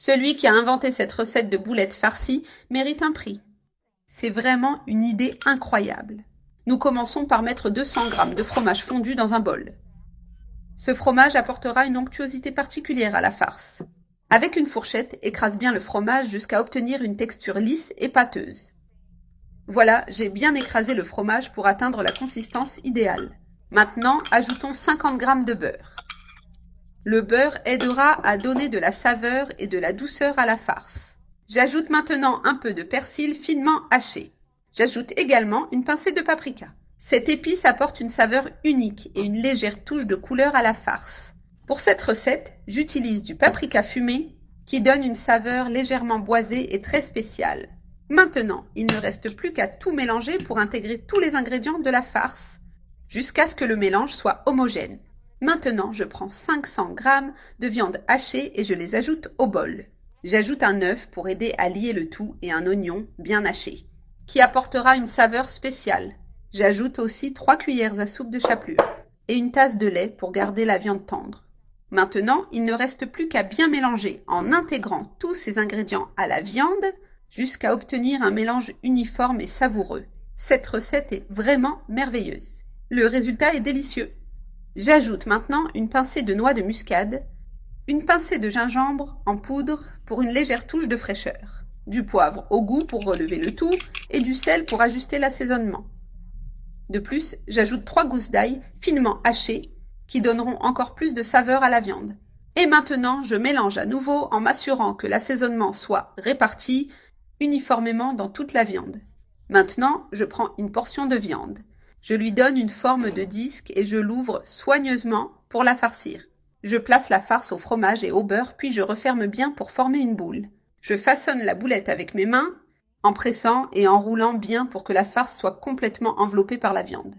Celui qui a inventé cette recette de boulettes farcies mérite un prix. C'est vraiment une idée incroyable. Nous commençons par mettre 200 g de fromage fondu dans un bol. Ce fromage apportera une onctuosité particulière à la farce. Avec une fourchette, écrase bien le fromage jusqu'à obtenir une texture lisse et pâteuse. Voilà, j'ai bien écrasé le fromage pour atteindre la consistance idéale. Maintenant, ajoutons 50 g de beurre. Le beurre aidera à donner de la saveur et de la douceur à la farce. J'ajoute maintenant un peu de persil finement haché. J'ajoute également une pincée de paprika. Cette épice apporte une saveur unique et une légère touche de couleur à la farce. Pour cette recette, j'utilise du paprika fumé qui donne une saveur légèrement boisée et très spéciale. Maintenant, il ne reste plus qu'à tout mélanger pour intégrer tous les ingrédients de la farce jusqu'à ce que le mélange soit homogène. Maintenant, je prends 500 g de viande hachée et je les ajoute au bol. J'ajoute un œuf pour aider à lier le tout et un oignon bien haché, qui apportera une saveur spéciale. J'ajoute aussi 3 cuillères à soupe de chapelure et une tasse de lait pour garder la viande tendre. Maintenant, il ne reste plus qu'à bien mélanger en intégrant tous ces ingrédients à la viande jusqu'à obtenir un mélange uniforme et savoureux. Cette recette est vraiment merveilleuse. Le résultat est délicieux. J'ajoute maintenant une pincée de noix de muscade, une pincée de gingembre en poudre pour une légère touche de fraîcheur, du poivre au goût pour relever le tout et du sel pour ajuster l'assaisonnement. De plus, j'ajoute 3 gousses d'ail finement hachées qui donneront encore plus de saveur à la viande. Et maintenant, je mélange à nouveau en m'assurant que l'assaisonnement soit réparti uniformément dans toute la viande. Maintenant, je prends une portion de viande. Je lui donne une forme de disque et je l'ouvre soigneusement pour la farcir. Je place la farce au fromage et au beurre, puis je referme bien pour former une boule. Je façonne la boulette avec mes mains, en pressant et en roulant bien pour que la farce soit complètement enveloppée par la viande.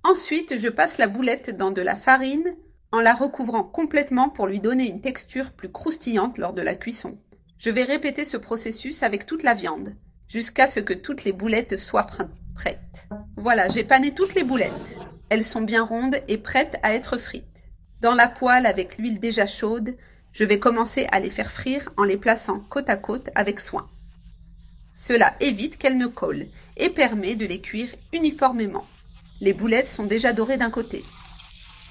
Ensuite, je passe la boulette dans de la farine en la recouvrant complètement pour lui donner une texture plus croustillante lors de la cuisson. Je vais répéter ce processus avec toute la viande, jusqu'à ce que toutes les boulettes soient prêtes. Voilà, j'ai pané toutes les boulettes. Elles sont bien rondes et prêtes à être frites. Dans la poêle avec l'huile déjà chaude, je vais commencer à les faire frire en les plaçant côte à côte avec soin. Cela évite qu'elles ne collent et permet de les cuire uniformément. Les boulettes sont déjà dorées d'un côté.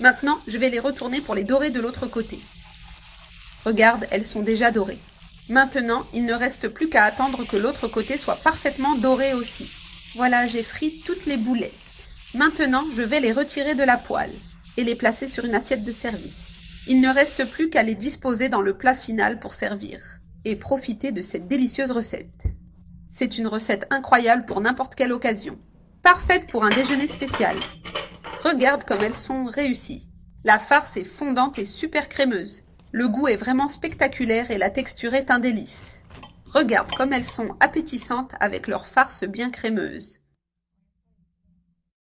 Maintenant, je vais les retourner pour les dorer de l'autre côté. Regarde, elles sont déjà dorées. Maintenant, il ne reste plus qu'à attendre que l'autre côté soit parfaitement doré aussi. Voilà, j'ai frit toutes les boulettes. Maintenant, je vais les retirer de la poêle et les placer sur une assiette de service. Il ne reste plus qu'à les disposer dans le plat final pour servir et profiter de cette délicieuse recette. C'est une recette incroyable pour n'importe quelle occasion. Parfaite pour un déjeuner spécial. Regarde comme elles sont réussies. La farce est fondante et super crémeuse. Le goût est vraiment spectaculaire et la texture est un délice. Regarde comme elles sont appétissantes avec leur farce bien crémeuse.